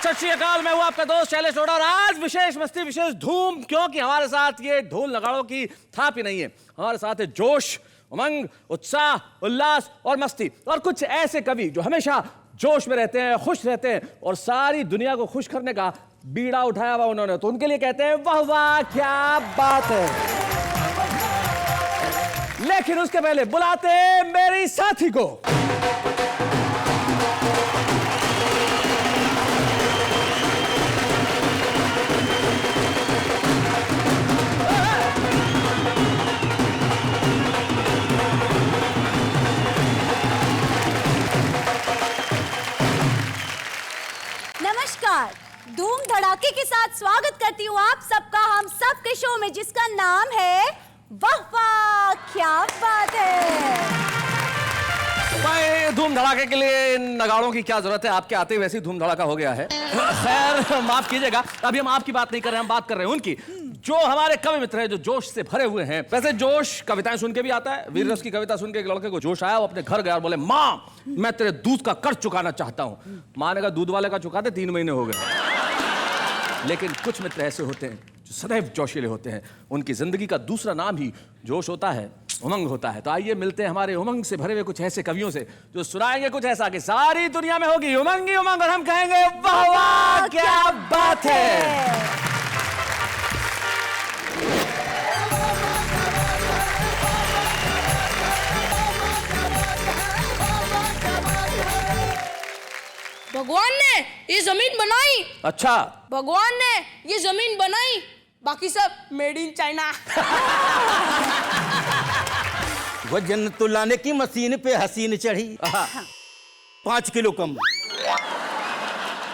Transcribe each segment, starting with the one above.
सत श्री अकाल। मैं हूं आपका दोस्त शैलेश अरोड़ा और आज विशेष मस्ती विशेष धूम, क्योंकि हमारे साथ ये ढोल नगाड़ों की थाप ही नहीं है, हमारे साथ है जोश, उमंग, उत्साह, उल्लास और मस्ती और कुछ ऐसे कवि जो हमेशा जोश में रहते हैं, खुश रहते हैं और सारी दुनिया को खुश करने का बीड़ा उठाया हुआ उन्होंने, तो उनके लिए कहते हैं वाह वाह क्या बात है। लेकिन उसके पहले बुलाते हैं मेरी साथी को। नमस्कार, धूम धड़ाके के साथ स्वागत करती हूँ आप सबका हम सब के शो में, जिसका नाम है वाह वाह क्या बात है। भाई धूम धड़ाके के लिए इन नगाड़ों की क्या जरूरत है, आपके आते ही वैसे ही धूम धड़ाका हो गया है। खैर माफ कीजिएगा, अभी हम आपकी बात नहीं कर रहे हैं, हम बात कर रहे हैं उनकी, जो हमारे कवि मित्र हैं जो जोश से भरे हुए हैं। वैसे जोश कविताएं सुन के भी आता है। वीर रस की कविता सुन के एक लड़के को जोश आया, वो अपने घर गया और बोले माँ मैं तेरे दूध का कर्ज चुकाना चाहता हूँ। माँ ने कहा दूध वाले का चुका दे, 3 महीने हो गए। लेकिन कुछ मित्र ऐसे होते हैं जो सदैव जोशीले होते हैं, उनकी जिंदगी का दूसरा नाम ही जोश होता है, उमंग होता है। तो आइए मिलते हैं हमारे उमंग से भरे हुए कुछ ऐसे कवियों से जो सुनाएंगे कुछ ऐसा कि सारी दुनिया में होगी उमंग ही उमंग और हम कहेंगे वाह वाह क्या बात है। भगवान ने ये जमीन बनाई। अच्छा, भगवान ने ये जमीन बनाई, बाकी सब मेड इन चाइना। वजन तुलाने की मशीन पे हसीन चढ़ी, 5 किलो कम,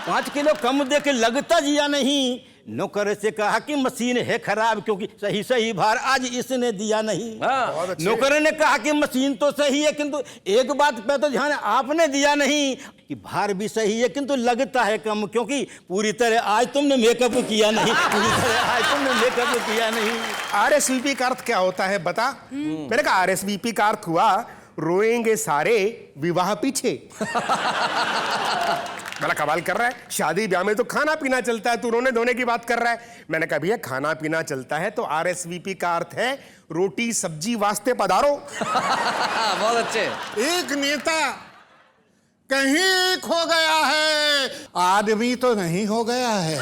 5 किलो कम दे के लगता जिया नहीं। नौकर से कहा कि मशीन है खराब क्योंकि सही सही भार आज इसने दिया नहीं। नौकर ने कहा कि मशीन तो सही है किंतु एक बात पे तो ध्यान आपने दिया नहीं कि भार भी सही है किंतु लगता है कम क्योंकि पूरी तरह आज तुमने मेकअप किया नहीं, पूरी तरह आज तुमने मेकअप किया नहीं। RSVP का अर्थ क्या होता है बता? मैंने कहा RSVP का अर्थ हुआ रोएंगे सारे विवाह पीछे। बड़ा कमाल कर रहा है, शादी ब्याह में तो खाना पीना चलता है, तू रोने धोने की बात कर रहा है। मैंने कहा भैया खाना पीना चलता है तो RSVP का अर्थ है रोटी सब्जी वास्ते पधारो। बहुत अच्छे। एक नेता कहीं एक हो गया है, आदमी तो नहीं हो गया है।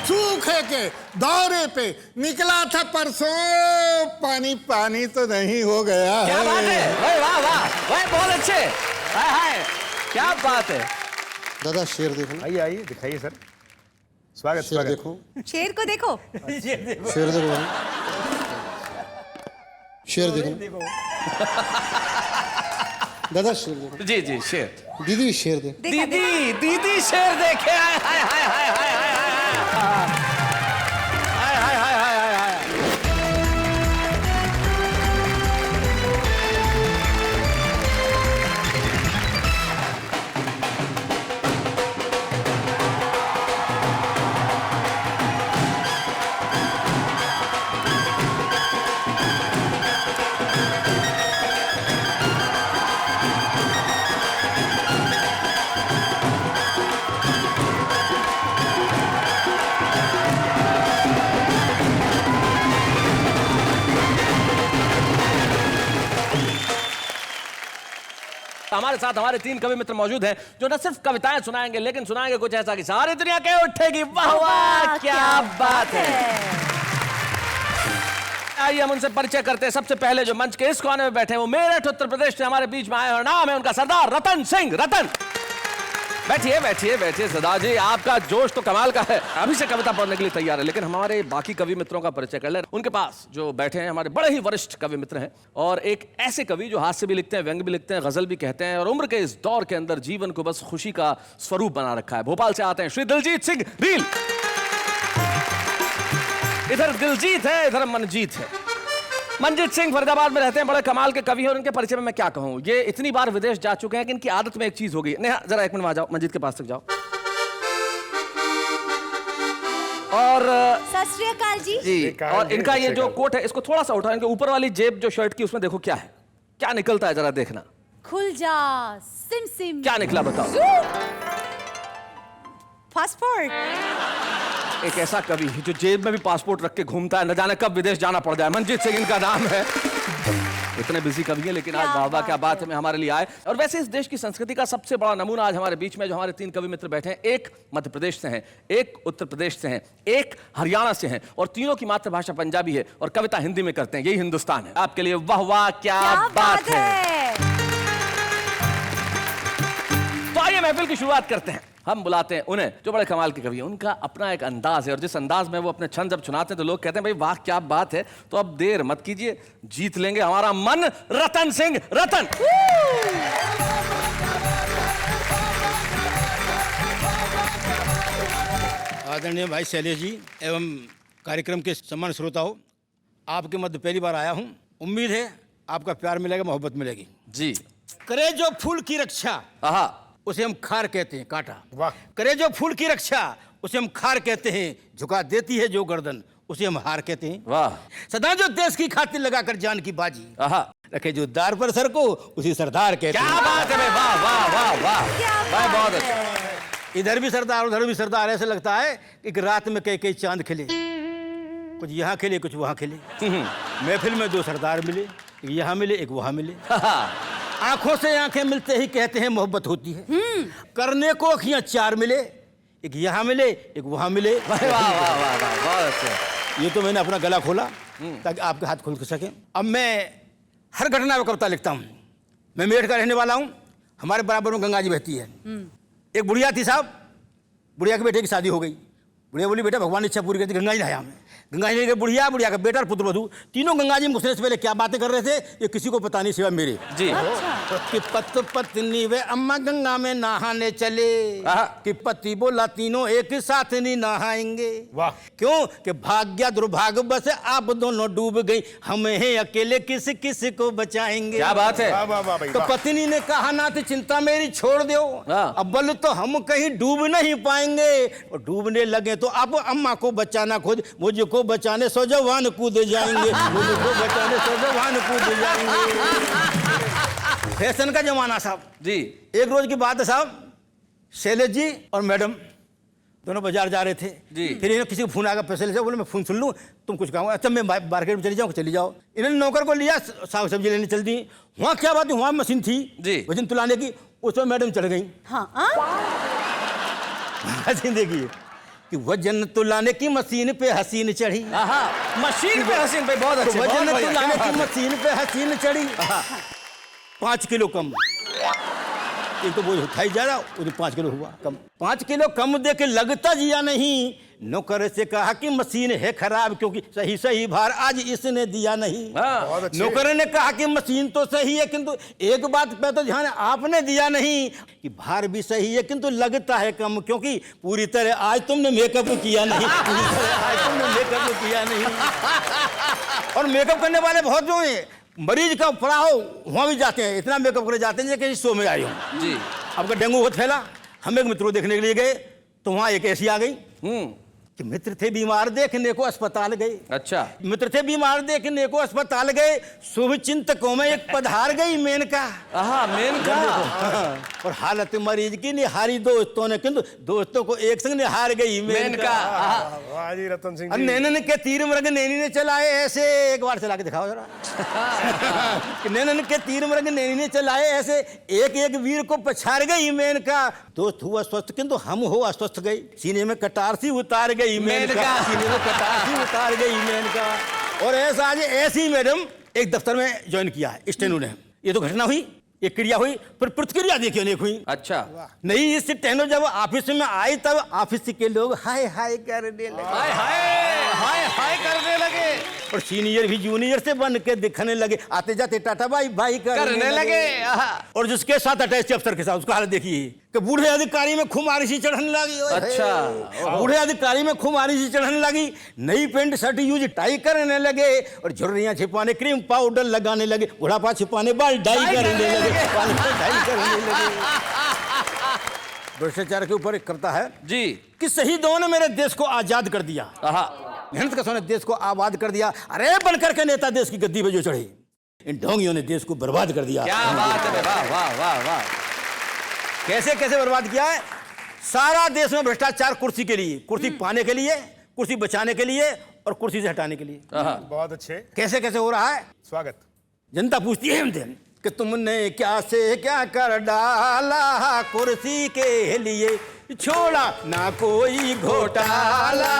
सूखे के दौरे पे निकला था परसों, पानी पानी तो नहीं हो गया है। क्या बात है, वाह वाह वाह, वाह बहुत अच्छे, हाय हाय क्या बात है। दादा शेर देखो, आइए आइए दिखाइए सर, स्वागत शेर स्वागत। देखो, शेर को देखो, शेर देखो, शेर देखो दादा, शेर देखो। जी जी शेर। दीदी शेर देखो, दीदी दीदी शेर देखे, हाय हाय हाय हाय हाय हाय हाय हाय हाय हाय हाय हाय। हमारे साथ हमारे 3 कवि मित्र मौजूद हैं जो न सिर्फ कविताएं सुनाएंगे लेकिन सुनाएंगे कुछ ऐसा कि सारी दुनिया कह उठेगी वाह वाह क्या बात है। आइए हम उनसे परिचय करते हैं। सबसे पहले जो मंच के इस कोने में बैठे हैं वो मेरठ उत्तर प्रदेश से हमारे बीच में आए और नाम है उनका सरदार रतन सिंह। रतन बैठिए बैठिए बैठिए। सरदार जी आपका जोश तो कमाल का है, अभी से कविता पढ़ने के लिए तैयार है, लेकिन हमारे बाकी कवि मित्रों का परिचय कर ले। उनके पास जो बैठे हैं हमारे बड़े ही वरिष्ठ कवि मित्र हैं और एक ऐसे कवि जो हास्य भी लिखते हैं, व्यंग्य भी लिखते हैं, गजल भी कहते हैं और उम्र के इस दौर के अंदर जीवन को बस खुशी का स्वरूप बना रखा है। भोपाल से आते हैं श्री दिलजीत सिंह रील। इधर दिलजीत है, इधर मनजीत है। मनजीत सिंह फरीदाबाद में रहते हैं, बड़े कमाल के कवि हैं और इनके परिचय में मैं क्या कहूं, ये इतनी बार विदेश जा चुके हैं कि इनकी आदत में एक चीज हो गई। नेहा जरा 1 मिनट आ जाओ, मनजीत के पास तक जाओ। और सत श्री अकाल जी। और इनका ये जो कोट है इसको थोड़ा सा उठाओ, इनके ऊपर वाली जेब जो शर्ट की उसमें देखो क्या है, क्या निकलता है जरा देखना। खुल जा सिम सिम। क्या निकला बताओ? पासपोर्ट। एक ऐसा कवि जो जेब में भी पासपोर्ट रख के घूमता है, न जाने कब विदेश जाना पड़ जाए। मनजीत सिंह इनका नाम है। इतने बिजी कवि है, लेकिन आज बाबा क्या बात है में हमारे लिए आए। और वैसे इस देश की संस्कृति का सबसे बड़ा नमूना आज हमारे बीच में जो हमारे 3 कवि मित्र बैठे हैं, एक मध्य प्रदेश से हैं, एक उत्तर प्रदेश से हैं, एक हरियाणा से हैं, और तीनों की मातृभाषा पंजाबी है और कविता हिंदी में करते हैं। यही हिंदुस्तान है। आपके लिए वाह वाह क्या बात है। तो आइए महफिल की शुरुआत करते हैं। हम बुलाते हैं उन्हें जो बड़े कमाल के कवि हैं। उनका अपना एक अंदाज है और जिस अंदाज में वो अपने छंद जब सुनाते हैं तो लोग कहते हैं भाई वाह क्या बात है। तो अब देर मत कीजिए, जीत लेंगे हमारा मन। रतन सिंह। रतन। आदरणीय भाई शैलेश जी एवं कार्यक्रम के सम्मान श्रोताओं, आपके मध्य पहली बार आया हूं। उम्मीद है आपका प्यार मिलेगा, मोहब्बत मिलेगी। जी। करे जो फूल की रक्षा आहा। उसे हम खार कहते हैं, कांटा। वाह। करे जो फूल की रक्षा उसे हम खार कहते हैं, झुका देती है जो गर्दन उसे हम हार कहते हैं। वाह। सदा जो देश की खातिर लगाकर जान की बाजी आहा। रखे जो दार पर सर को उसी सरदार कहते क्या हैं। बात है भाई, वाह वाह वाह वाह। क्या भाई बात बहुत है। अच्छा। इधर भी सरदार उधर भी सरदार। ऐसे लगता है कि एक रात में कई कई चांद खिले, कुछ यहाँ खिले कुछ वहाँ खिले। महफिल में 2 सरदार मिले, एक यहाँ मिले एक वहाँ मिले। आंखों से आंखें मिलते ही कहते हैं मोहब्बत होती है। करने को अखियां 4 मिले, एक यहाँ मिले एक वहाँ मिले। वाह वाह वाह वाह वाह, बहुत अच्छा। ये तो मैंने अपना गला खोला ताकि आपके हाथ खुल सके। अब मैं हर घटना में कविता लिखता हूँ। मैं मेरठ का रहने वाला हूँ। हमारे बराबर में गंगा जी बहती है। एक बुढ़िया थी साहब, बुढ़िया के बेटे की शादी हो गई। बुढ़िया बोली बेटा भगवान इच्छा पूरी करती, गंगा जी नहाया हमें। गंगा जी ने बुढ़िया, बुढ़िया का बेटा और पुत्र वधू तीनों गंगा जी में घुसने से पहले क्या बातें कर रहे थे ये किसी को पता नहीं सिवा मेरे। जी। कि पत्नी वे अम्मा गंगा में नहाने चले, कि पति बोला तीनों एक साथ नहीं नहाएंगे। वाह। क्यों कि भाग्य दुर्भाग्य बस आप दोनों डूब गई, हम हैं अकेले किस किस को बचाएंगे। क्या बात है। वाह वाह वाह भाई तो वाह। पत्नी ने कहा ना तो चिंता मेरी छोड़ दो, हाँ। अव्वल तो हम कहीं डूब नहीं पाएंगे, और डूबने लगे तो अब अम्मा को बचाना खुद, मुझको बचाने सो जवान कूद जाएंगे, मुझको बचाने सो जवान कूद जाएंगे। फैशन का जमाना साहब जी। एक रोज की बात है साहब, शैलेश जी और मैडम दोनों बाजार जा रहे थे जी। फिर इन्हें किसी को फोन आया, पैसे ले जाओ। बोले मैं फोन सुन लूँ, तुम कुछ कहो। अच्छा मैं मार्केट में चली जाऊँ, चली जाओ। इन्होंने नौकर को लिया, साग सब्जी लेने चल दी। वहाँ क्या बात है, वहाँ मशीन थी जी। वजन तुलाने की, उसमें मैडम चढ़ गई। हाँ मशीन देखिए कि वजन तुलाने की मशीन पे हसीन चढ़ी। आहा। मशीन पे हसीन भाई, बहुत अच्छे। वजन बहुत बढ़िया, तुलाने क्या की बात है। मशीन पे हसीन चढ़ी। 5 किलो कम। एक तो बोझ उठाई जा रहा, वो 5 किलो हुआ कम। 5 किलो कम दे के लगता जिया नहीं। नौकर से कहा कि मशीन है खराब क्योंकि सही सही भार आज इसने दिया नहीं। हाँ। बहुत अच्छे। नौकर ने कहा कि मशीन तो सही है किंतु एक बात पे तो ध्यान आपने दिया नहीं कि भार भी सही है किंतु लगता है कम क्योंकि पूरी तरह आज तुमने मेकअप किया नहीं। पूरी तरह आज तुमने मेकअप किया नहीं। और मेकअप करने वाले बहुत जो हैं, मरीज का पड़ा हो वहाँ भी जाते हैं, इतना मेकअप करने जाते हैं कि शो में आई हूँ। जी। आपका डेंगू बहुत फैला। हम एक मित्र को देखने के लिए गए तो वहाँ एक ऐसी आ गई हम्म। कि मित्र थे बीमार देखने को अस्पताल गए। अच्छा। मित्र थे बीमार देखने को अस्पताल गए, शुभ चिंतकों में एक पधार गई मेनका। आहा, मेनका। और हालत मरीज की निहारी दोस्तों ने किंतु दोस्तों को एक संग निहार गई मेनका। मेनका। आहा। वाह जी रतन सिंह अब जी। नैनन के तीर मृग नैनी ने चलाए ऐसे, एक बार चला के दिखाओ जरा। कि नैनन के तीर मृग नैनी ने चलाए ऐसे, एक एक वीर को पछाड़ गई मेनका। दोस्त हुआ स्वस्थ किंतु हम हो अस्वस्थ गई, सीने में कटार सी उतार गई मेनका। सीने में कटार सी उतार गई मेनका। और ऐसा आज ऐसी मैडम एक दफ्तर में ज्वाइन किया है स्टेनो ने। ये तो घटना हुई, एक क्रिया हुई, पर प्रतिक्रिया देखिए अनेक हुई। अच्छा। नहीं इस टेनो जब ऑफिस में आई तब ऑफिस के लोग हाय हाय करने लगे। हाय हाय हाय हाय करने लगे। और सीनियर भी जूनियर से बन के दिखने लगे, आते जाते टाटा बाई बाई करने लगे। आहा। और जिसके साथ अटैच अफसर के साथ उसका हालत देखिए कि बूढ़े अधिकारी में खुमारी सी चढ़ने लगी। ओए अच्छा। बूढ़े अधिकारी में खुमारी सी चढ़ने लगी, नई पेंट शर्ट यूज टाई करने लगे और झुर्रियां छिपाने क्रीम पाउडर लगाने लगे, बुढ़ापा छिपाने बाल डाई करने लगे, बाल डाई करने लगे। भ्रष्टाचार के ऊपर एक करता है जी। कि शहीदों ने मेरे देश को आजाद कर दिया, आहा। मेहनत का सोने देश को आबाद कर दिया। अरे बनकर के नेता देश की गद्दी पे जो चढ़े, इन ढोंगियों ने देश को बर्बाद कर दिया। क्या बात है, वाह वाह वाह वाह। कैसे कैसे बर्बाद किया है? सारा देश में भ्रष्टाचार, कुर्सी के लिए, कुर्सी पाने के लिए, कुर्सी बचाने के लिए और कुर्सी से हटाने के लिए। बहुत अच्छे। कैसे कैसे हो रहा है? स्वागत। जनता पूछती है हमसे कि तुमने क्या से क्या कर डाला, कुर्सी के लिए छोड़ा ना कोई घोटाला,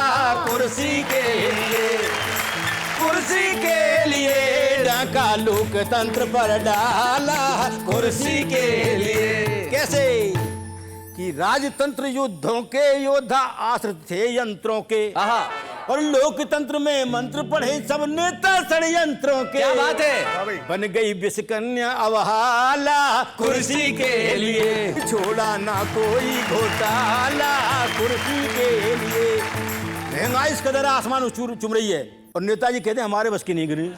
कुर्सी के लिए, कुर्सी के लिए डाका लोकतंत्र पर डाला, कुर्सी के लिए। कैसे कि राजतंत्र युद्धों के योद्धा आश्रित थे यंत्रों के, और लोकतंत्र में मंत्र पढ़े सब नेता षड्यंत्रों के। क्या बात है। बन गई विषकन्या अवहाला, कुर्सी के लिए छोड़ा ना कोई घोटाला, कुर्सी के लिए। महंगाई इस कदर आसमान चुम रही है और नेताजी कहते हैं हमारे बस की नहीं गिरी।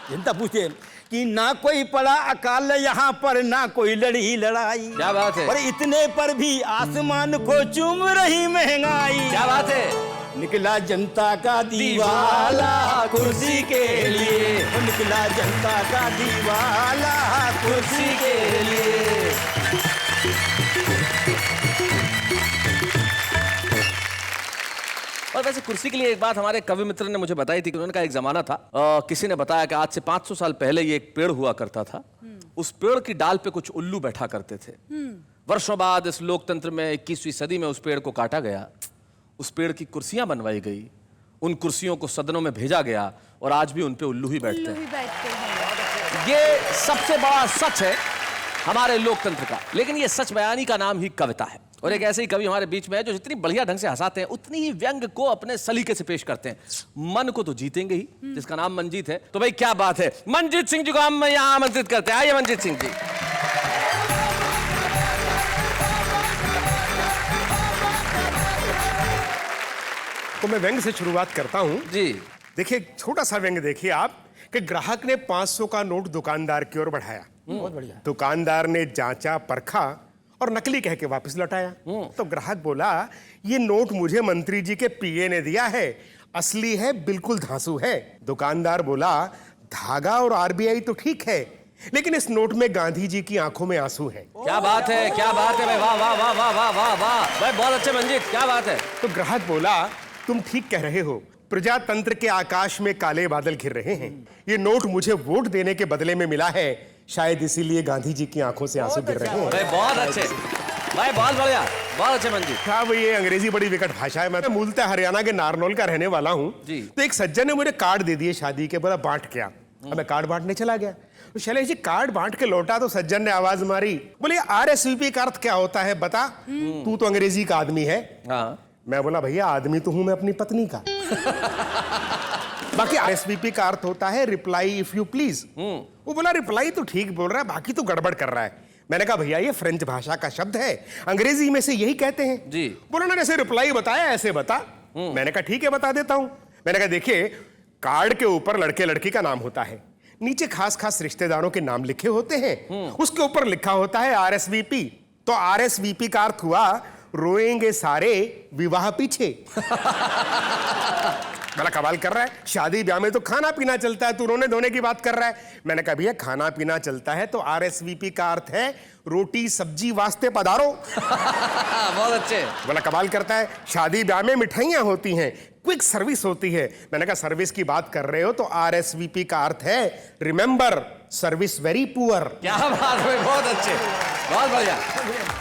जनता पूछती है कि ना कोई पड़ा अकाल यहाँ पर, ना कोई लड़ी लड़ाई। क्या बात है। और इतने पर भी आसमान को चूम रही महंगाई। क्या बात है। निकला जनता का दीवाला, कुर्सी के लिए, निकला जनता का दीवाला, कुर्सी के लिए। और वैसे कुर्सी के लिए एक बात हमारे कवि मित्र ने मुझे बताई थी कि उन्होंने कहा एक जमाना था, किसी ने बताया कि आज से 500 साल पहले ये एक पेड़ हुआ करता था। उस पेड़ की डाल पे कुछ उल्लू बैठा करते थे। वर्षों बाद इस लोकतंत्र में 21वीं सदी में उस पेड़ को काटा गया, उस पेड़ की कुर्सियां बनवाई गई, उन कुर्सियों को सदनों में भेजा गया और आज भी उन पे उल्लू ही बैठते हैं। ये सबसे बड़ा सच है हमारे लोकतंत्र का। लेकिन ये सच बयानी का नाम ही कविता है। और एक ऐसे ही कवि हमारे बीच में है जो जितनी बढ़िया ढंग से हंसाते हैं उतनी ही व्यंग को अपने सलीके से पेश करते हैं। मन को तो जीतेंगे ही, जिसका नाम मंजीत है। तो भाई क्या बात है, मंजीत सिंह जी को हम यहाँ आमंत्रित करते हैं। आइए मंजीत सिंह जी। तो मैं व्यंग से शुरुआत करता हूं जी। देखिए, छोटा सा व्यंग देखिए आप कि ग्राहक ने 500 का नोट दुकानदार की ओर बढ़ाया। बहुत बढ़िया। दुकानदार ने जांचा, परखा और नकली कह के वापस लौटाया। तो ग्राहक बोला, ये नोट मुझे मंत्री जी के पीए ने दिया है, असली है, बिल्कुल धांसू है। दुकानदार बोला, धागा और आरबीआई तो ठीक है, लेकिन इस नोट में गांधी जी की आंखों में आंसू है। क्या बात है, क्या बात है भाई, वाह वाह वाह वाह वाह वाह वाह भाई, बहुत अच्छे मंजीत, क्या बात है। तो ग्राहक बोला, तुम ठीक कह रहे हो, प्रजातंत्र के आकाश में काले बादल घिर रहे हैं। ये नोट मुझे वोट देने के बदले में मिला है, शायद इसीलिए गांधी जी की आंखों से आंसू गिर रहे हैं। भाई बहुत अच्छे भाई, बहुत बढ़िया, बहुत अच्छे मंजीत। हाँ भाई, ये अंग्रेजी बड़ी विकट भाषा है। मैं तो मूलतः हरियाणा के नारनौल का रहने वाला हूँ। तो एक सज्जन ने मुझे कार्ड दे दिए शादी के, बोला बांट क्या। अब मैं कार्ड बांटने चला गया। तो शैलेश जी कार्ड बांट के लौटा तो सज्जन ने आवाज मारी, बोले आरएसवीपी का अर्थ क्या होता है बता, तू तो अंग्रेजी का आदमी है। मैं बोला भैया आदमी तो हूं मैं अपनी पत्नी का। बाकी आरएसवीपी का अर्थ होता है रिप्लाई इफ यू प्लीज। वो बोला रिप्लाई तो ठीक बोल रहा है, बाकी तो गड़बड़ कर रहा है। मैंने कहा भैया ये फ्रेंच भाषा का शब्द है, अंग्रेजी में से यही कहते हैं जी। बोला ना जैसे रिप्लाई बताया ऐसे बता। मैंने कहा ठीक है बता देता हूं। मैंने कहा देखिए, कार्ड के ऊपर लड़के लड़की का नाम होता है, नीचे खास खास रिश्तेदारों के नाम लिखे होते हैं, उसके ऊपर लिखा होता है आरएसवीपी। तो आरएसवीपी का अर्थ हुआ रोएंगे सारे विवाह पीछे। बड़ा कमाल कर रहा है, शादी ब्याह में तो खाना पीना चलता है, तू रोने धोने की बात कर रहा है। मैंने कहा भैया खाना पीना चलता है तो आरएसवीपी का अर्थ है रोटी सब्जी वास्ते पधारो। बहुत अच्छे। बड़ा कमाल करता है, शादी ब्याह में मिठाइयां होती हैं, क्विक सर्विस होती है। मैंने कहा सर्विस की बात कर रहे हो तो आरएसवीपी का अर्थ है रिमेंबर सर्विस वेरी पुअर। क्या बात है, बहुत अच्छे, बहुत बढ़िया।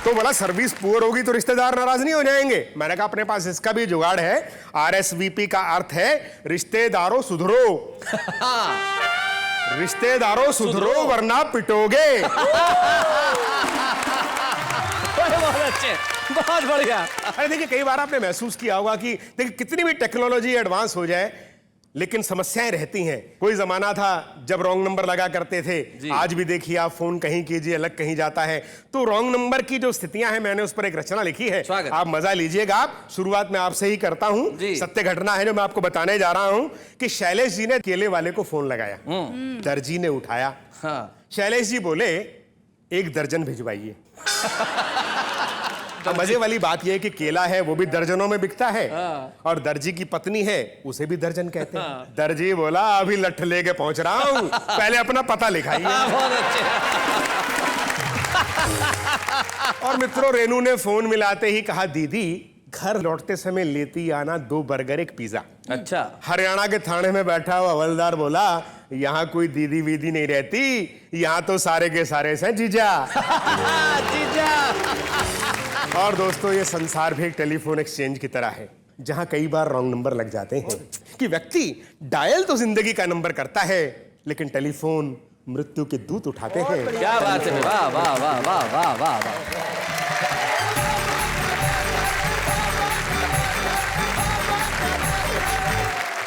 तो बोला सर्विस पुअर होगी तो रिश्तेदार नाराज नहीं हो जाएंगे। मैंने कहा अपने पास इसका भी जुगाड़ है, आरएसवीपी का अर्थ है रिश्तेदारों सुधरो। रिश्तेदारों सुधरो वरना पिटोगे। बहुत अच्छे, बहुत बढ़िया। अरे देखिए, कई बार आपने महसूस किया होगा कि देखिए कितनी भी टेक्नोलॉजी एडवांस हो जाए लेकिन समस्याएं रहती हैं। कोई जमाना था जब रॉन्ग नंबर लगा करते थे, आज भी देखिए आप फोन कहीं कीजिए अलग कहीं जाता है। तो रॉन्ग नंबर की जो स्थितियां हैं मैंने उस पर एक रचना लिखी है, आप मजा लीजिएगा। आप शुरुआत में आपसे ही करता हूं, सत्य घटना है जो मैं आपको बताने जा रहा हूं कि शैलेश जी ने केले वाले को फोन लगाया, दर्जी ने उठाया। शैलेश जी बोले 1 दर्जन भिजवाइए। अब मजे वाली बात यह है कि केला है वो भी दर्जनों में बिकता है और दर्जी की पत्नी है उसे भी दर्जन कहते हैं। दर्जी बोला अभी लठ लेके पहुंच रहा हूँ, पहले अपना पता लिखाइए। बहुत अच्छे। और मित्रों, रेनू ने फोन मिलाते ही कहा, दीदी घर लौटते समय लेती आना 2 बर्गर 1 पिज्जा। अच्छा। हरियाणा के थाने में बैठा हुआ हवलदार बोला, यहाँ कोई दीदी वीदी नहीं रहती, यहाँ तो सारे के सारे हैं जीजा। जीजा। और दोस्तों, ये संसार भी एक टेलीफोन एक्सचेंज की तरह है जहां कई बार रॉन्ग नंबर लग जाते हैं कि व्यक्ति डायल तो जिंदगी का नंबर करता है लेकिन टेलीफोन मृत्यु के दूत उठाते हैं। क्या बात है, वाह वाह वाह वाह वाह वाह वाह।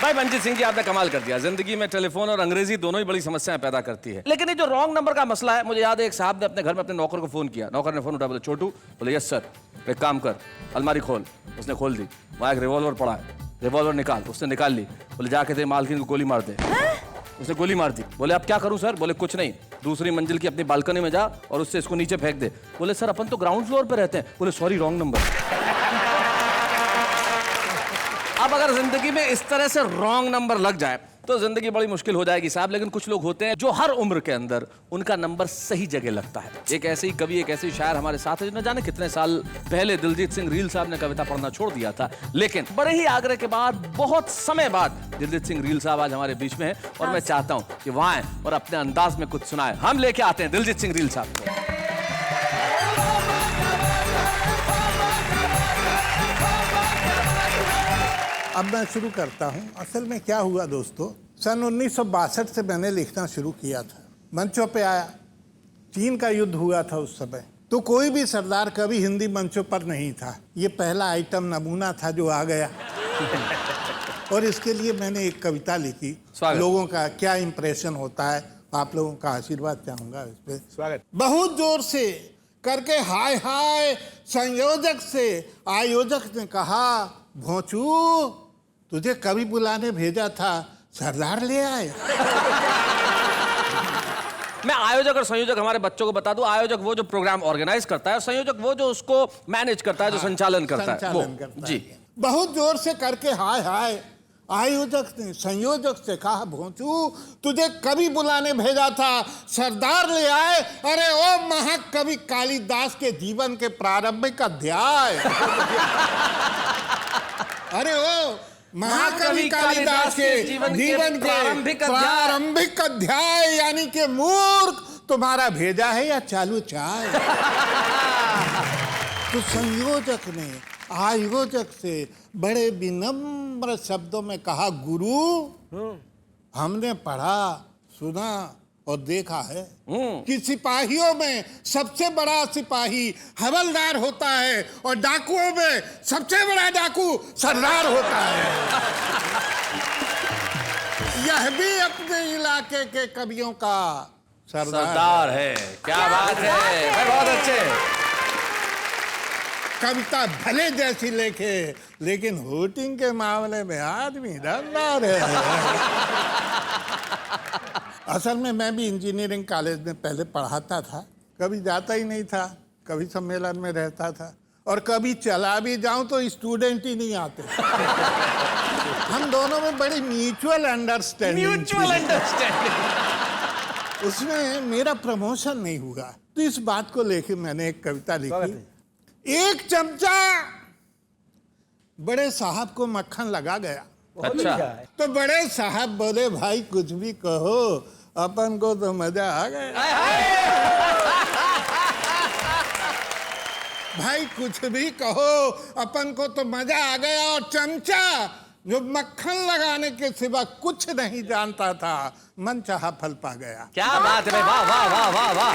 भाई मंजीत सिंह जी, आपने कमाल कर दिया। जिंदगी में टेलीफोन और अंग्रेजी दोनों ही बड़ी समस्याएं पैदा करती है। लेकिन ये जो रॉन्ग नंबर का मसला है, मुझे याद है एक साहब ने अपने घर में अपने नौकर को फोन किया। नौकर ने फोन उठाया, बोले छोटू। बोले यस सर। एक काम कर, अलमारी खोल। उसने खोल दी, वहां एक रिवॉल्वर पड़ा है, रिवॉल्वर निकाल। उसने निकाल ली। बोले जाके तेरे मालकिन को गोली मार दे। उसने गोली मार दी। बोले अब क्या करूं सर? बोले कुछ नहीं, दूसरी मंजिल की अपनी बालकनी में जा और उससे इसको नीचे फेंक दे। बोले सर अपन तो ग्राउंड फ्लोर पे रहते हैं। बोले सॉरी रॉन्ग नंबर। अब अगर जिंदगी में इस तरह से रॉन्ग नंबर लग जाए तो जिंदगी बड़ी मुश्किल हो जाएगी साहब। लेकिन कुछ लोग होते हैं जो हर उम्र के अंदर उनका नंबर सही जगह लगता है। एक ऐसे ही कवि, एक ऐसे ही शायर हमारे साथ है जो न जाने कितने साल पहले दिलजीत सिंह रील साहब ने कविता पढ़ना छोड़ दिया था, लेकिन बड़े ही आग्रह के बाद बहुत समय बाद दिलजीत सिंह रील साहब आज हमारे बीच में है और मैं चाहता हूं कि वहां आए और अपने अंदाज में कुछ सुनाए। हम लेके आते हैं दिलजीत सिंह रील साहब को। अब मैं शुरू करता हूं। असल में क्या हुआ दोस्तों, सन 1962 से मैंने लिखना शुरू किया था। मंचों पे आया, चीन का युद्ध हुआ था उस समय, तो कोई भी सरदार कवि हिंदी मंचों पर नहीं था। ये पहला आइटम नमूना था जो आ गया। और इसके लिए मैंने एक कविता लिखी। लोगों का क्या इंप्रेशन होता है, आप लोगों का आशीर्वाद चाहूंगा इस पे। स्वागत। बहुत जोर से करके हाय हाय संयोजक से आयोजक ने कहा, भोंचू तुझे कवि बुलाने भेजा था, सरदार ले आए। मैं आयोजक और संयोजक हमारे बच्चों को बता दूं। आयोजक वो जो प्रोग्राम ऑर्गेनाइज करता है और संयोजक वो जो उसको मैनेज करता है, जो संचालन करता है वो। जी। बहुत जोर से करके हाय हाय आयोजक ने संयोजक से कहा, भोंचू तुझे कवि बुलाने भेजा था, सरदार ले आए। अरे ओ महाकवि कालिदास के जीवन के प्रारंभिक अध्याय। अरे ओ महाकवि कालिदास के जीवन के प्रारंभिक अध्याय, यानी कि मूर्ख तुम्हारा भेजा है या चालू चाय। तो संयोजक ने आयोजक से बड़े विनम्र शब्दों में कहा, गुरु हमने पढ़ा सुना और देखा है कि सिपाहियों में सबसे बड़ा सिपाही हवलदार होता है और डाकुओं में सबसे बड़ा डाकू सरदार होता है। यह भी अपने इलाके के कवियों का सरदार है। क्या बात है, बहुत अच्छे। कविता भले जैसी लिखे लेकिन होटिंग के मामले में आदमी दमदार है। असल में मैं भी इंजीनियरिंग कॉलेज में पहले पढ़ाता था। कभी जाता ही नहीं था, कभी सम्मेलन में रहता था और कभी चला भी जाऊं तो स्टूडेंट ही नहीं आते। हम दोनों में बड़ी म्यूचुअल अंडरस्टैंडिंग। उसमें मेरा प्रमोशन नहीं हुआ, तो इस बात को लेकर मैंने एक कविता लिखी। एक चमचा बड़े साहब को मक्खन लगा गया। अच्छा। तो बड़े साहब बोले, भाई कुछ भी कहो, अपन को तो मजा आ गया। भाई कुछ भी कहो, अपन को तो मजा आ गया। और चमचा जो मक्खन लगाने के सिवा कुछ नहीं जानता था, मन चाहा फल पा गया। क्या बात है, वाह वाह वाह वाह वाह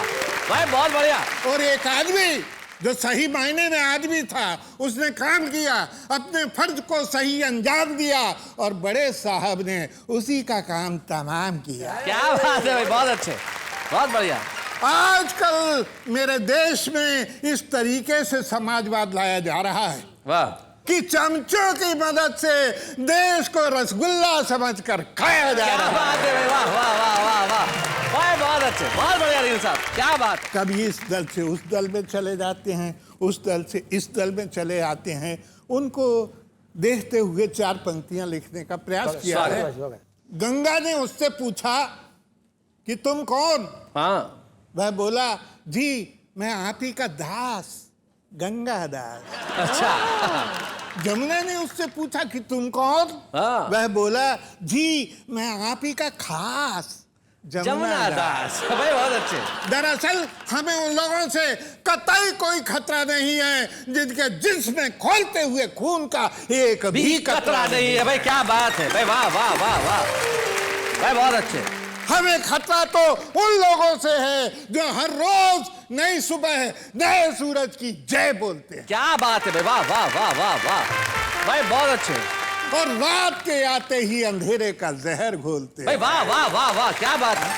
भाई, बहुत बढ़िया। और एक आदमी जो सही मायने में आदमी था, उसने काम किया, अपने फर्ज को सही अंजाम दिया और बड़े साहब ने उसी का काम तमाम किया। क्या बात है भाई, बहुत अच्छे, बहुत बढ़िया। आजकल मेरे देश में इस तरीके से समाजवाद लाया जा रहा है, वाह, कि चमचों की मदद से देश को रसगुल्ला समझकर खाया जा रहा है। क्या बात है भाई, वाह वाह वाह वाह वाह, बहुत अच्छे, बहुत बढ़िया रील साहब, क्या बात। कभी इस दल से उस दल में चले जाते हैं, उस दल से इस दल में चले आते हैं। उनको देखते हुए 4 पंक्तियां लिखने का प्रयास किया है। गंगा ने उससे पूछा कि तुम कौन? हाँ, वह बोला, जी मैं आप ही का दास, गंगा दास। अच्छा। जमुना ने उससे पूछा कि तुम कौन? हाँ। वह बोला, जी मैं आप ही का खास, जमुना दास। भाई बहुत अच्छे। दरअसल हमें उन लोगों से कतई कोई खतरा नहीं है जिनके जिस्म में खोलते हुए खून का एक भी कतरा नहीं है। भाई क्या बात है भाई, वाह वाह वाह वाह भाई, बहुत अच्छे। हमें खतरा तो उन लोगों से है जो हर रोज नई सुबह नए सूरज की जय बोलते हैं। क्या बात है भाई, वाह वाह वाह वाह वाह भाई, बहुत अच्छे। और रात के आते ही अंधेरे का जहर घोलते हैं। भाई वाह वाह वाह वाह, क्या बात है।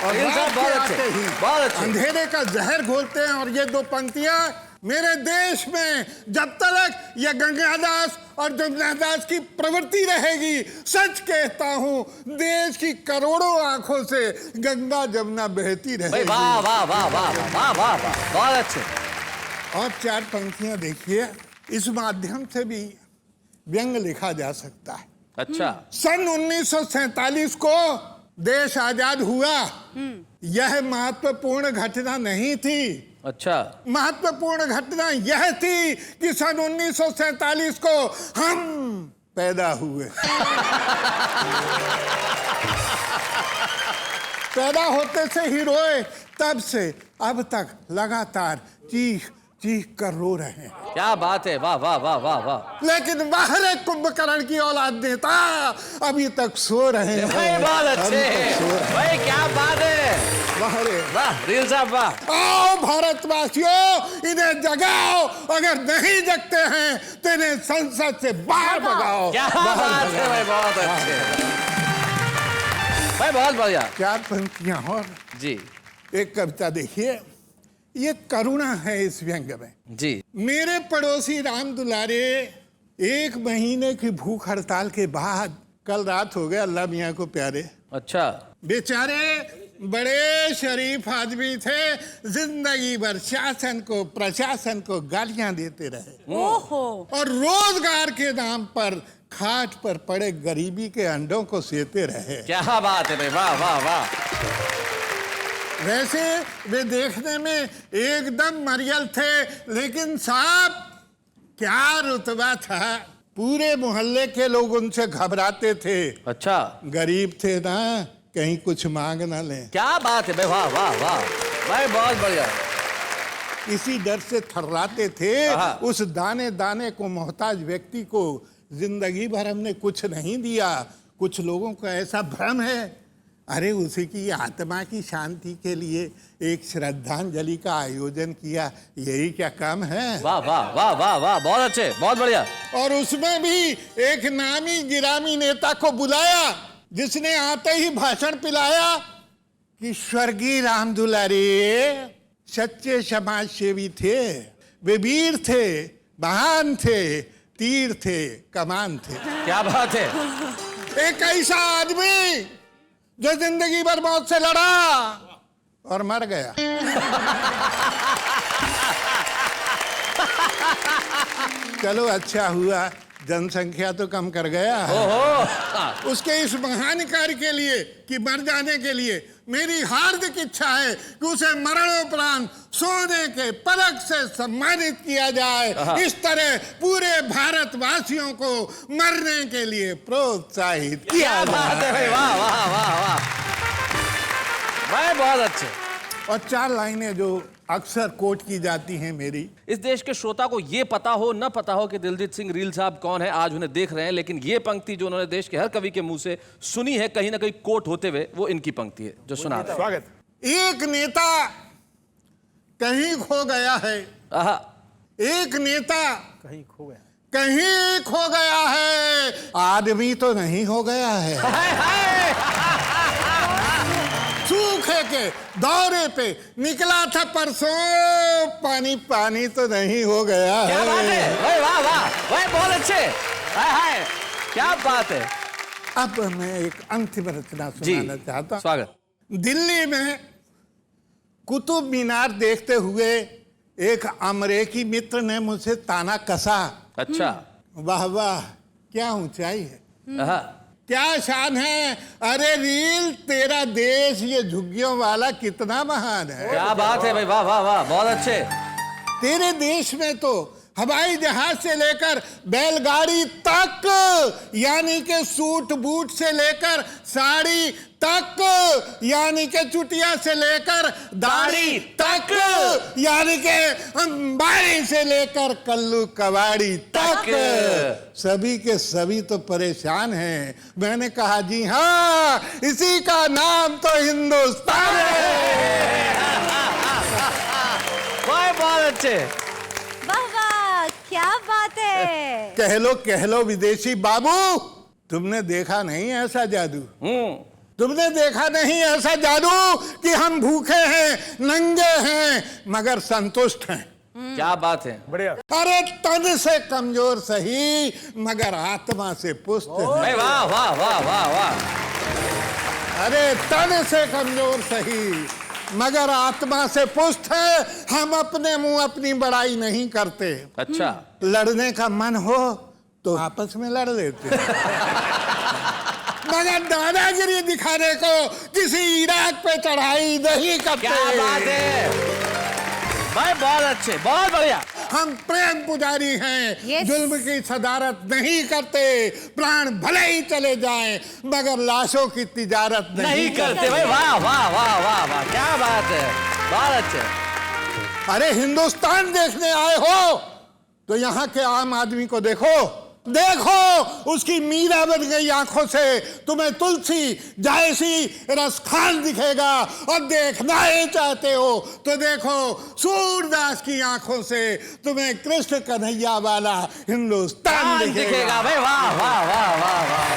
और रील रात साहब के बहुत आते अच्छे, ही बहुत अच्छे। अंधेरे का जहर घोलते हैं। और ये 2 पंक्तियां मेरे देश में जब तक ये गंगादास और जमुनादास की प्रवृत्ति रहेगी, सच कहता हूं, देश की करोड़ों आंखों से गंगा जमुना बहती भाई रहेगी। वाह वाह वाह वाह वाह वाह वाह, बहुत अच्छे। और 4 पंक्तियां देखिए, इस माध्यम से भी व्यंग लिखा जा सकता है। अच्छा। सन 1947 को देश आजाद हुआ। यह महत्वपूर्ण घटना नहीं थी। अच्छा। महत्वपूर्ण घटना यह थी कि सन 1947 को हम पैदा हुए। पैदा होते से ही रोए, तब से अब तक लगातार चीख चीख कर रो रहे हैं। क्या बात है, वाह वाह वाह वाह वाह। लेकिन बाहर कुंभकर्ण की औलाद नेता अभी तक सो रहे हैं। भाई बहुत अच्छे भाई, क्या बात है। वाह रील साहब वाह। आओ भारतवासियों, इन्हें जगाओ, अगर नहीं जगते हैं तो इन्हें संसद से बाहर भगाओ। क्या बात है भाई, बहुत अच्छे भाई, बहुत बढ़िया। 4 पंक्तियां और जी एक कविता देखिए, ये करुणा है इस व्यंग में। जी। मेरे पड़ोसी राम दुलारे, 1 महीने की भूख हड़ताल के बाद कल रात हो गया, अल्लाह मियाँ को प्यारे। अच्छा। बेचारे बड़े शरीफ आदमी थे, जिंदगी भर शासन को प्रशासन को गालियां देते रहे। ओहो। और रोजगार के नाम पर खाट पर पड़े गरीबी के अंडों को सेते रहे। क्या बात है भाई, वाह वाह वाह। वैसे वे देखने में एकदम मरियल थे, लेकिन साहब क्या रुतबा था, पूरे मोहल्ले के लोग उनसे घबराते थे। अच्छा। गरीब थे ना, कहीं कुछ मांग ना लें। क्या बात है भाई, वाह वाह वाह भाई, बहुत बढ़िया। इसी डर से थर्राते थे। उस दाने दाने को मोहताज व्यक्ति को जिंदगी भर हमने कुछ नहीं दिया। कुछ लोगों का ऐसा भ्रम है, अरे उसी की आत्मा की शांति के लिए एक श्रद्धांजलि का आयोजन किया, यही क्या काम है। वाह वाह वाह वाह वाह, बहुत अच्छे, बहुत बढ़िया। और उसमें भी एक नामी गिरामी नेता को बुलाया, जिसने आते ही भाषण पिलाया कि स्वर्गीय राम दुलारे सच्चे समाज सेवी थे, वे वीर थे, महान थे, तीर थे, कमान थे। क्या बात है। एक ऐसा आदमी जो जिंदगी भर मौत से लड़ा और मर गया। चलो अच्छा हुआ, जनसंख्या तो कम कर गया है। ओहो। उसके इस महान कार्य के लिए कि मर जाने के लिए मेरी हार्दिक इच्छा है कि उसे मरणोपरांत सोने के पदक से सम्मानित किया जाए। इस तरह पूरे भारतवासियों को मरने के लिए प्रोत्साहित किया जाए। भाई वाह वाह वाह वाह भाई, बहुत अच्छे। और 4 लाइनें जो अक्सर कोट की जाती हैं मेरी। इस देश के श्रोता को ये पता हो न पता हो कि दिलजीत सिंह रील साहब कौन है, आज उन्हें देख रहे हैं, लेकिन ये पंक्ति जो उन्होंने देश के हर कवि के मुंह से सुनी है, कहीं ना कहीं कोट होते हुए, वो इनकी पंक्ति है जो सुना। स्वागत। एक नेता कहीं खो गया है। एक नेता कहीं खो गया है, आदमी तो नहीं हो गया है। सूखे के दौरे पे निकला था परसों, पानी पानी तो नहीं हो गया है। क्या बात है भाई, वाह वाह भाई, बहुत अच्छे। हाय हाय, क्या बात है। अब मैं एक अंतिम रचना सुनाना चाहता हूं। स्वागत। दिल्ली में कुतुब मीनार देखते हुए एक अमरीकी मित्र ने मुझसे ताना कसा। अच्छा। वाह वाह, क्या ऊंचाई है, हाँ। क्या शान है। अरे रील, तेरा देश ये झुग्गियों वाला कितना महान है। क्या बात है भाई, वाह वाह वाह, बहुत अच्छे। तेरे देश में तो हवाई जहाज से लेकर बैलगाड़ी तक, यानी के सूट बूट से लेकर साड़ी तक, यानी के चुटिया से लेकर दाढ़ी तक, यानी के अंबारी से लेकर कल्लू कवाड़ी तक, सभी के सभी तो परेशान हैं। मैंने कहा जी हाँ, इसी का नाम तो हिंदुस्तान है। बहुत अच्छे। वाह वाह, क्या बात है। कह लो विदेशी बाबू, तुमने देखा नहीं ऐसा जादू। तुमने देखा नहीं ऐसा जादू कि हम भूखे हैं, नंगे हैं, मगर संतुष्ट हैं। क्या बात है, बढ़िया। अरे तन से कमजोर सही, मगर आत्मा से पुष्ट हैं। भाई वाह वाह वाह वाह वाह। अरे तन से कमजोर सही, मगर आत्मा से पुष्ट है। हम अपने मुंह अपनी बड़ाई नहीं करते। अच्छा। लड़ने का मन हो तो आपस में लड़ लेते, मगर दादागिरी दिखाने को किसी इराक पे चढ़ाई नहीं करते। क्या बात है भाई, बहुत अच्छे, बहुत बढ़िया। हम प्रेम पुजारी हैं। Yes. जुल्म की सदारत नहीं करते। प्राण भले ही चले जाएं, मगर लाशों की तिजारत नहीं करते भाई, वाह वाह वाह वाह वाह, क्या बात है, बहुत अच्छे। अरे हिंदुस्तान देखने आए हो तो यहाँ के आम आदमी को देखो, देखो उसकी मीरा बन गई आंखों से तुम्हें तुलसी जायसी रसखान दिखेगा। और देखना ही चाहते हो तो देखो सूरदास की आंखों से तुम्हें कृष्ण कन्हैया वाला हिंदुस्तान दिखेगा। भाई वाह वाह वाह वाह वाह।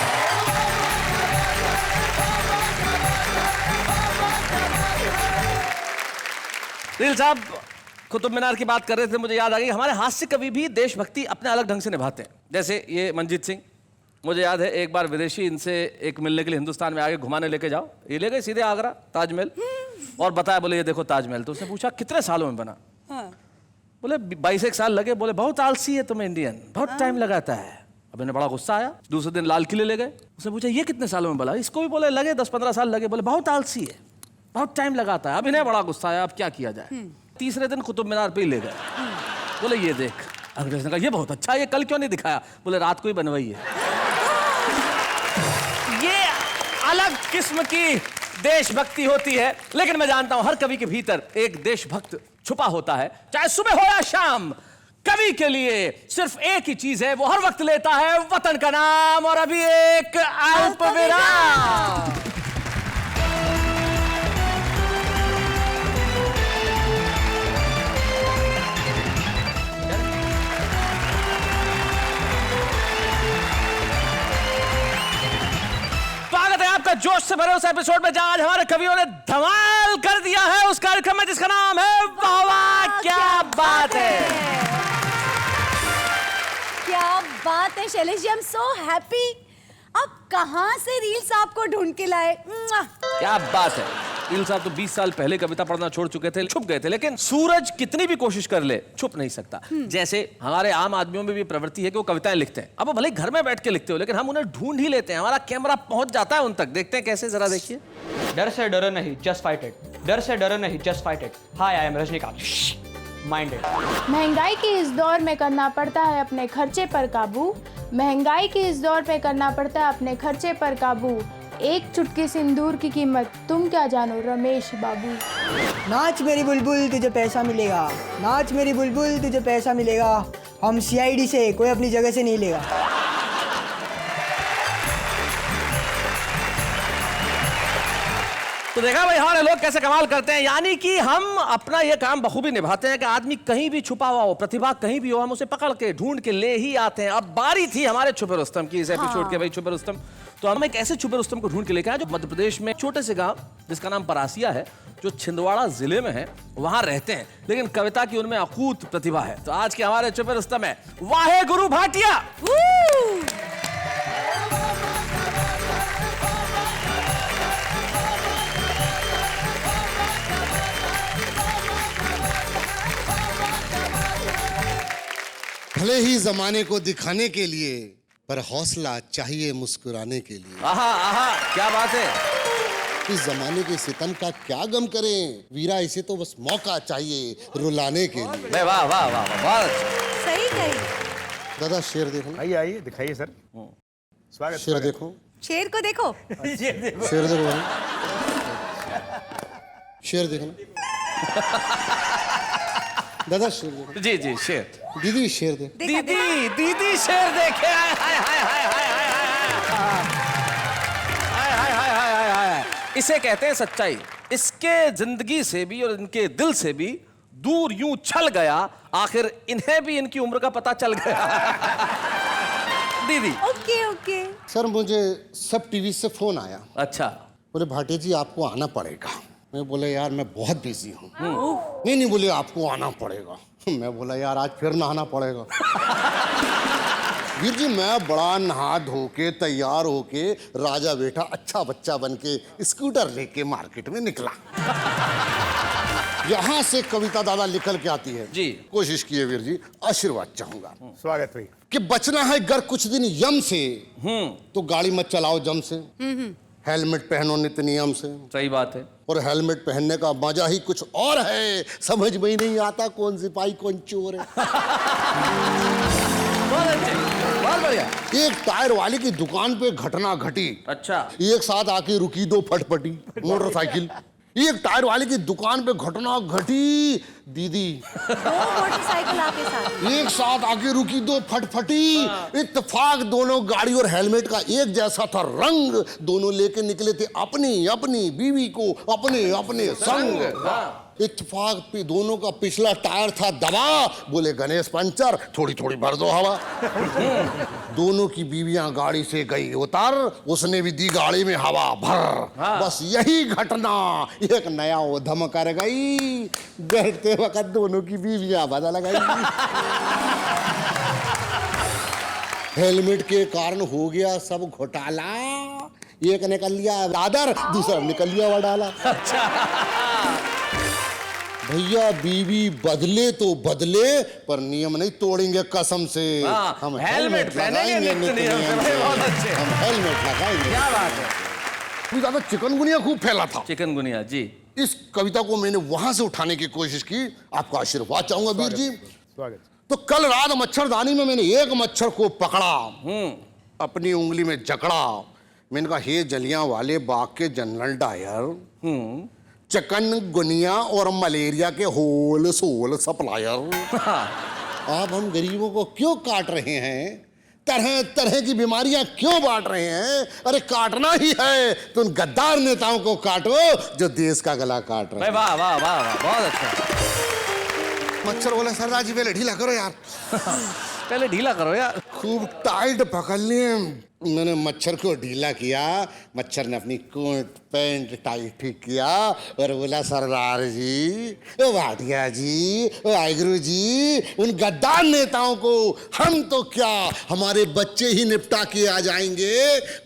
दिल साहब, कुतुब मीनार की बात कर रहे थे, मुझे याद आ गई, हमारे हास्य कवि भी देशभक्ति अपने अलग ढंग से निभाते हैं। जैसे ये मंजीत सिंह, मुझे याद है एक बार विदेशी इनसे एक मिलने के लिए हिंदुस्तान में आगे घुमाने लेके जाओ, ये ले गए सीधे आगरा ताजमहल, और बताया, बोले ये देखो ताजमहल। तो उसने पूछा कितने सालों में बना? बोले 22 साल लगे। बोले बहुत आलसी है तुम्हें इंडियन, बहुत टाइम लगाता है। अब इन्हें बड़ा गुस्सा आया, दूसरे दिन लाल किले ले गए। उसने पूछा ये कितने सालों में बना? इसको भी बोले लगे 10-15 साल लगे। बोले बहुत आलसी है, बहुत टाइम लगाता है। अब इन्हें बड़ा गुस्सा आया, अब क्या किया जाए? तीसरे दिन कुतुब मीनार पे ही ले गए। बोले ये देख। अंग्रेज ने कहा ये बहुत अच्छा, ये कल क्यों नहीं दिखाया? बोले रात को ही बनवाई है। ये अलग किस्म की देशभक्ति होती है, लेकिन मैं जानता हूं हर कवि के भीतर एक देशभक्त छुपा होता है। चाहे सुबह हो या शाम, कवि के लिए सिर्फ एक ही चीज है, वो हर वक्त लेता है वतन का नाम। और अभी एक अल्प विराम। आपका जोश से भरे उस एपिसोड में जहां आज हमारे कवियों ने धमाल कर दिया है, उस कार्यक्रम में जिसका नाम है वाह वाह क्या बात है। क्या बात है Shailesh ji, I am so happy. अब कहां से रील्स आपको ढूंढ के लाए? क्या बात है। रील साहब तो 20 साल पहले कविता पढ़ना छोड़ चुके थे, छुप गए थे, लेकिन सूरज कितनी भी कोशिश कर ले छुप नहीं सकता। जैसे हमारे आम आदमियों में भी प्रवृत्ति है कि वो कविताएं लिखते हैं। अब वो भले घर में बैठ के लिखते हो, लेकिन हम उन्हें ढूंढ ही लेते हैं, हमारा कैमरा पहुंच जाता है उन तक। देखते हैं कैसे, जरा देखिए। डर से डरो नहीं, जस्ट फाइट इट। डर से डरो नहीं, just fight it. Hi, I am Rajinikanth. Minded. महंगाई के इस दौर में करना पड़ता है अपने खर्चे पर काबू। महंगाई के इस दौर पे करना पड़ता है अपने खर्चे पर काबू। एक चुटकी सिंदूर की कीमत तुम क्या जानो रमेश बाबू। नाच मेरी बुलबुल तुझे पैसा मिलेगा, नाच मेरी बुलबुल तुझे पैसा मिलेगा। हम CID से कोई अपनी जगह से नहीं लेगा। तो देखा भाई हमारे लोग कैसे कमाल करते हैं, यानी कि हम अपना ये काम बखूबी निभाते हैं कि आदमी कहीं भी छुपा हुआ हो, प्रतिभा कहीं भी हो, हम उसे पकड़ के ढूंढ के ले ही आते हैं। अब बारी थी हमारे छुपे रुस्तम की, इस एपिसोड के भाई छुपे रुस्तम। तो हम एक ऐसे छुपे रुस्तम को ढूंढ के लेके आए जो मध्य प्रदेश में छोटे से गांव जिसका नाम परासिया है, जो छिंदवाड़ा जिले में है, वहां रहते हैं, लेकिन कविता की उनमें अकूत प्रतिभा है। तो आज के हमारे छुपे रुस्तम है वाहे गुरु भाटिया। भले ही जमाने को दिखाने के लिए, पर हौसला चाहिए मुस्कुराने के लिए। आहा आहा, क्या बात है। इस जमाने के सितम का क्या गम करें वीरा, इसे तो बस मौका चाहिए रुलाने के लिए। वाह वाह वाह वाह, सही कही। दादा शेर देखो। आइए आइए, दिखाइए सर। स्वागत। शेर देखो, शेर को देखो। शेर देखो भाई, शेर देखना। दादा शेर देखो। जी जी, शेर। दीदी शेर देख। दीदी दीदी शेर देखे। हाय हाय हाय हाय हाय हाय हाय हाय हाय हाय। इसे कहते हैं सच्चाई। इसके जिंदगी से भी और इनके दिल से भी दूर यूं छल गया, आखिर इन्हें भी इनकी उम्र का पता चल गया। दीदी। Okay okay. सर मुझे सब टीवी से फोन आया। अच्छा। बोले भाटिया जी आपको आना पड़ेगा। मैं बोला यार मैं बहुत बिजी हूँ। नहीं बोले आपको आना पड़ेगा। मैं बोला यार आज फिर नहाना पड़ेगा। वीर जी मैं बड़ा नहा धो के तैयार होके राजा बेटा अच्छा बच्चा बन के स्कूटर लेके मार्केट में निकला। यहाँ से कविता दादा निकल के आती है। जी। कोशिश किए वीर जी, आशीर्वाद चाहूंगा। स्वागत भाई। कि बचना है अगर कुछ दिन यम से, तो गाड़ी मत चलाओ जम से। हेलमेट पहनो नित्य नियम से। सही बात है। और हेलमेट पहनने का मजा ही कुछ और है, समझ में ही नहीं आता कौन सिपाही कौन चोर है। बहुत बढ़िया। एक टायर वाले की दुकान पे घटना घटी। अच्छा। एक साथ आके रुकी दो फटफटी मोटरसाइकिल। एक टायर वाले की दुकान पे घटना घटी दीदी। दो मोटरसाइकिल आपके साथ एक साथ आके रुकी दो फटफटी। इत्तेफाक दोनों गाड़ी और हेलमेट का एक जैसा था रंग। दोनों लेके निकले थे अपनी अपनी बीवी को अपने अपने संग। इत्तेफाक पे दोनों का पिछला टायर था दबा। बोले गणेश पंचर, थोड़ी थोड़ी भर दो हवा। दोनों की बीवियां गाड़ी से गई उतर, उसने भी दी गाड़ी में हवा भर। बस यही घटना एक नया उद्यम कर गई। बैठते वक्त दोनों की बीवियां बदल गई। हेलमेट के कारण हो गया सब घोटाला। एक निकल लिया दादर, दूसरा निकल लिया वडाला। भैया बीवी बदले तो बदले, पर नियम नहीं तोड़ेंगे कसम से। हम हेलमेट लगाएंगे नित्य नियम से। हम हेलमेट लगाएंगे। क्या बात है। ज्यादा चिकनगुनिया खूब फैला था। चिकनगुनिया जी। इस कविता को मैंने वहां से उठाने की कोशिश की। आपका आशीर्वाद चाहूंगा वीर जी। स्वागत। तो कल रात मच्छरदानी में मैंने एक मच्छर को पकड़ा, अपनी उंगली में जकड़ा। मैंने कहा हे जलियां वाले बाग के जनरल डायर, चिकनगुनिया और मलेरिया के होल सोल सप्लायर, आप हम गरीबों को क्यों काट रहे हैं? तरह तरह की बीमारियां क्यों बांट रहे हैं? अरे काटना ही है तो उन गद्दार नेताओं को काटो जो देश का गला काट रहे हैं। वाह वाह वाह वाह, बहुत अच्छा। मच्छर बोला सरदार जी पहले ढीला करो यार। पहले ढीला करो यार। खूब टाइट पकड़ लिए। मैंने मच्छर को ढीला किया। मच्छर ने अपनी कोट पैंट टाइट ठीक किया और बोला सरदार जी, ओ भाटिया जी, ओ वाहिगुरु जी, उन गद्दार नेताओं को हम तो क्या हमारे बच्चे ही निपटा के आ जाएंगे,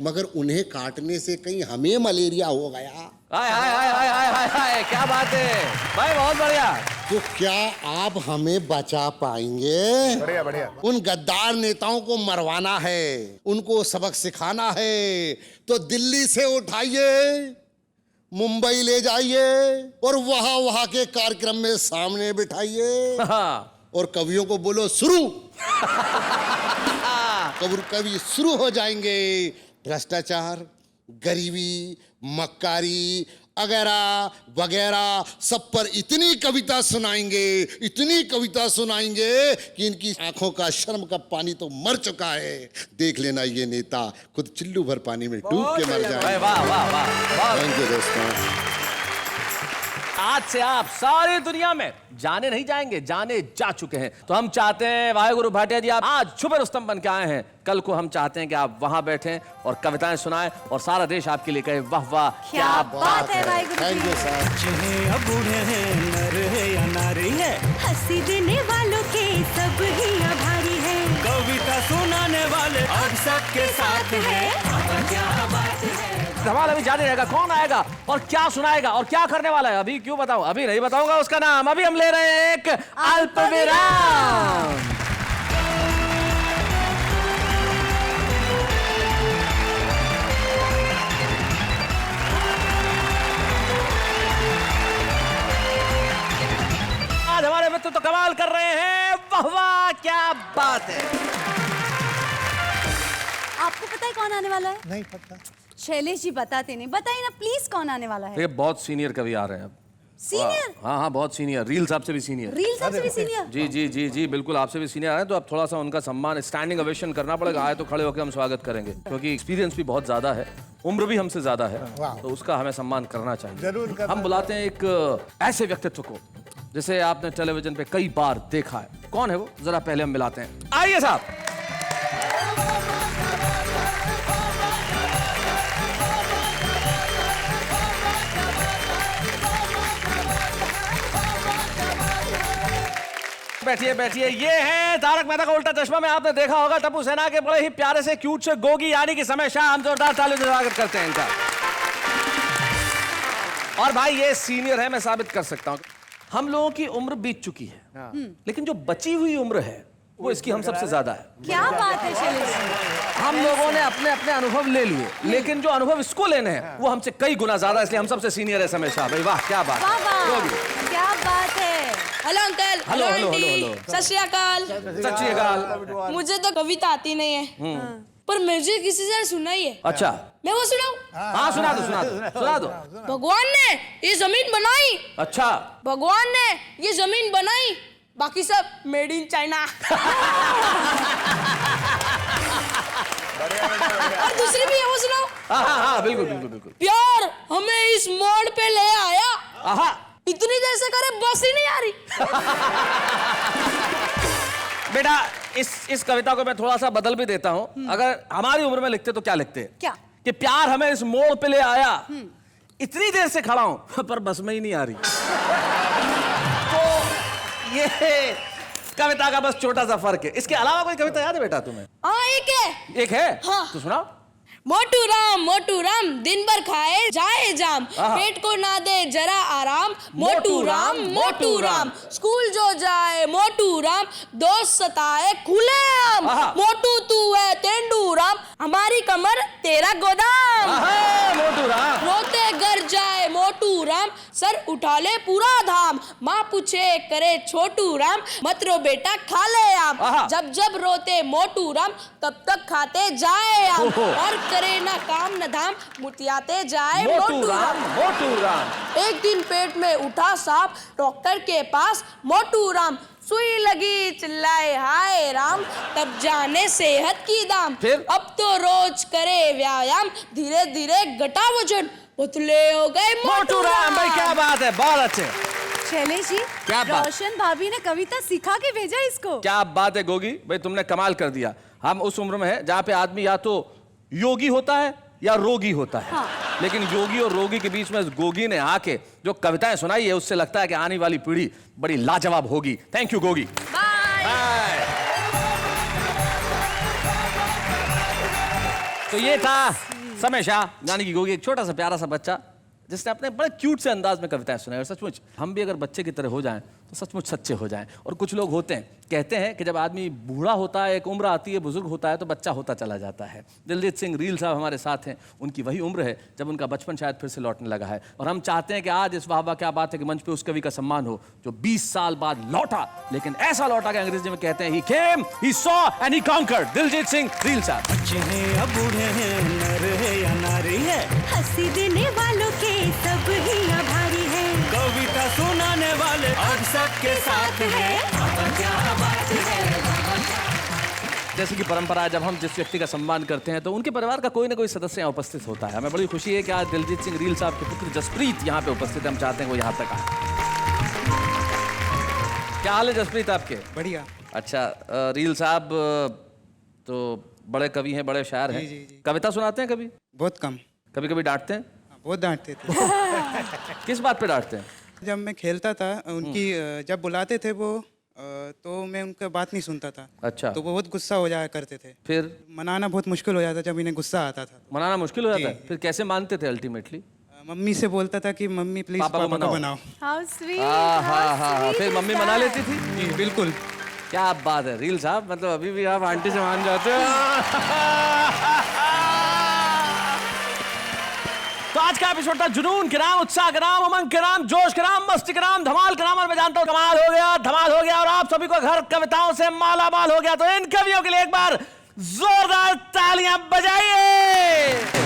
मगर उन्हें काटने से कहीं हमें मलेरिया हो गया। हाय हाय हाय हाय हाय हाय हाय, क्या बात है भाई, बहुत बढ़िया। तो क्या आप हमें बचा पाएंगे? बढ़िया बढ़िया। उन गद्दार नेताओं को मरवाना है, उनको सबक सिखाना है, तो दिल्ली से उठाइए, मुंबई ले जाइए और वहां के कार्यक्रम में सामने बिठाइए और कवियों को बोलो शुरू। कवि शुरू हो जाएंगे। भ्रष्टाचार, गरीबी, मक्कारी वगैरह वगैरह सब पर इतनी कविता सुनाएंगे, इतनी कविता सुनाएंगे कि इनकी आंखों का शर्म का पानी तो मर चुका है। देख लेना ये नेता खुद चिल्लू भर पानी में डूब के मर जाएंगे। वाह वाह वाह। थैंक यू दोस्तों। आज से आप सारी दुनिया में जाने नहीं जाएंगे, जाने जा चुके हैं। तो हम चाहते हैं वाहिगुरु भाटिया जी, आप आज छुपे रुस्तम बन के आए हैं, कल को हम चाहते हैं कि आप वहां बैठें और कविताएं सुनाएं और सारा देश आपके लिए कहे वाह वाह क्या बात है Waheguru thank you ji. Sir. बूढ़े हैं नर है या नारी है, हंसी देने वालों के सब ही आभारी है, कविता सुनाने वाले अब सबके साथ है। क्या बात है। धमाल अभी जारी रहेगा, कौन आएगा और क्या सुनाएगा और क्या करने वाला है अभी क्यों बताऊं, अभी नहीं बताऊंगा उसका नाम। अभी हम ले रहे हैं एक अल्प विराम। कमाल कर रहे हैं। वाह वाह क्या बात है। आपको पता है कौन आने वाला है? नहीं पता। शैलेश जी बताते नहीं, बताइए ना प्लीज कौन आने वाला है? ये बहुत सीनियर कवि आ रहे हैं अब। सीनियर? हाँ हाँ बहुत सीनियर, रील साहब से भी सीनियर। रील साहब से भी सीनियर? जी जी जी जी बिल्कुल, आपसे भी सीनियर आए तो अब थोड़ा सा उनका सम्मान, स्टैंडिंग ओवेशन करना पड़ेगा। आए तो खड़े होकर हम स्वागत करेंगे, क्योंकि एक्सपीरियंस भी बहुत ज्यादा है, उम्र भी हमसे ज्यादा है, तो उसका हमें सम्मान करना चाहिए। जरूर करना। हम बुलाते हैं एक ऐसे व्यक्तित्व को जिसे आपने टेलीविजन पे कई बार देखा है। कौन है वो, जरा पहले हम मिलाते हैं। आइए साहब। बैठिए बैठिए। ये है तारक मेहता का उल्टा चश्मा में आपने देखा होगा टप्पू सेना के बड़े ही प्यारे से क्यूट से गोगी, यानी कि समय शाह। हम जोरदार तालियों से स्वागत करते हैं इनका। और भाई ये सीनियर है, मैं साबित कर सकता हूं। हम लोगों की उम्र बीत चुकी है, लेकिन जो बची हुई उम्र है वो इसकी हम सबसे ज्यादा है। क्या बात है शैलेश जी? हम लोगों ने अपने अपने अनुभव ले लिए, लेकिन जो अनुभव इसको लेने हैं वो हमसे कई गुना ज्यादा, इसलिए हम सबसे सीनियर है समय शाह भाई। वाह क्या बात वाह वाह, है। क्या बात है। Hello uncle, hello, hello, aunty, hello, hello. सत श्री अकाल। सत श्री अकाल। मुझे तो कविता आती नहीं है, पर मुझे किसी से सुनाई है। अच्छा, मैं वो सुनाऊं? हाँ सुना दो सुना दो सुना दो। भगवान ने ये जमीन बनाई, अच्छा, भगवान ने ये जमीन बनाई, बाकी सब मेड इन चाइना। और दूसरी भी है, वो सुनाओ। हाँ हाँ हाँ बिल्कुल बिल्कुल बिल्कुल। प्यार हमें इस मोड़ पे ले आया, आहा, इतनी देर से करे बस ही नहीं आ रही। बेटा इस कविता को मैं थोड़ा सा बदल भी देता हूँ। अगर हमारी उम्र में लिखते तो क्या लिखते? क्या? कि प्यार हमें इस मोड़ पे ले आया, इतनी देर से खड़ा हूं पर बस में ही नहीं आ रही। तो ये कविता का बस छोटा सा फर्क है। इसके अलावा कोई कविता याद है बेटा तुम्हें? हाँ एक है। एक है? हाँ। तो सुनाओ। मोटू राम दिन भर खाए जाए जाम, पेट को ना दे जरा आराम। मोटू राम स्कूल जो जाए, मोटू राम दोस्त सताए खुले आम। मोटू तू है तेंदू राम, हमारी कमर तेरा गोदाम। मोटू राम रोते घर जाए मोटू राम, सर उठा ले पूरा धाम। माँ पूछे करे छोटू राम, मत रो बेटा खा ले आम। जब जब रोते मोटू राम, तब तक खाते जाए आम। और करे ना काम न धाम, मुतियाते जाए मोटू राम। एक दिन पेट में उठा सांप, डॉक्टर के पास मोटू राम। सुई लगी चिल्लाए हाय राम, तब जाने सेहत की दाम। अब तो रोज करे व्यायाम, धीरे धीरे घटा वजन, पुतले हो गए मोटू राम। भाई क्या बात है, बहुत अच्छे। शैलेश जी, क्या बात? रोशन भाभी ने कविता सिखा के भेजा इसको। क्या बात है गोगी भाई, तुमने कमाल कर दिया। हम उस उम्र में है जहाँ पे आदमी या तो योगी होता है या रोगी होता है। लेकिन योगी और रोगी के बीच में गोगी ने आके जो कविताएं सुनाई है, उससे लगता है कि आने वाली पीढ़ी बड़ी लाजवाब होगी। Thank you Gogi. बाय। तो ये था समय शाह, यानी कि गोगी, एक छोटा सा प्यारा सा बच्चा जिसने अपने बड़े क्यूट से अंदाज में कविताएं सुनाई। और सचमुच हम भी अगर बच्चे की तरह हो जाएं तो सचमुच सच्चे हो जाएं। और कुछ लोग होते हैं, कहते हैं कि जब आदमी बूढ़ा होता है, एक उम्र आती है, बुजुर्ग होता है, तो बच्चा होता चला जाता है। दिलजीत सिंह रील साहब हमारे साथ हैं, उनकी वही उम्र है जब उनका बचपन शायद फिर से लौटने लगा है। और हम चाहते हैं कि आज इस वाह वाह क्या बात है कि मंच पे उस कवि का सम्मान हो जो 20 साल बाद लौटा, लेकिन ऐसा लौटा कि अंग्रेजी में कहते हैं he came, he saw and he conquered। Diljit Singh reel साहब। बच्चे हैं या बूढ़े हैं, नर है या नारी है, हंसी देने वालों के सब ही आभारी है, कविता सुनाने वाले अब सबके साथ है। क्या बात है। जैसे कि परंपरा है, जब हम जिस व्यक्ति का सम्मान करते हैं तो उनके परिवार का कोई ना कोई सदस्य यहाँ उपस्थित होता है। हमें बड़ी खुशी है कि आज दिलजीत सिंह रील साहब के पुत्र जसप्रीत यहाँ पे उपस्थित है। हम चाहते हैं वो यहाँ तक आए। क्या हाल है जसप्रीत आपके? बढ़िया। अच्छा, रील साहब तो बड़े कवि हैं, बड़े शायर हैं। कविता सुनाते हैं कभी? बहुत कम। कभी कभी डांटते हैं? बहुत डांटते थे। किस बात पे डांटते हैं? जब मैं खेलता था, उनकी जब बुलाते थे वो, तो मैं उनका बात नहीं सुनता था। अच्छा। तो वो बहुत गुस्सा हो जाया करते थे। फिर मनाना बहुत मुश्किल हो जाता जब इन्हें गुस्सा आता था। मनाना मुश्किल हो जाता है? फिर कैसे मानते थे अल्टीमेटली? मम्मी से बोलता था कि मम्मी प्लीज पापा को बनाओ। How sweet, हाँ how हाँ हाँ। sweet फिर मम्मी is मना that? लेती थी? जी बिल्कुल। क्या बात है रील साहब, मतलब अभी भी आप आंटी से मान जाते हो। तो आज का एपिसोड था जुनून के नाम, उत्साह के नाम, उमंग के नाम, जोश के नाम, मस्ती के नाम, धमाल के नाम। और मैं जानता हूँ कमाल हो गया, धमाल हो गया। और आप का घर कविताओं से माला माल हो गया, तो इन कवियों के लिए एक बार जोरदार तालियां बजाइए।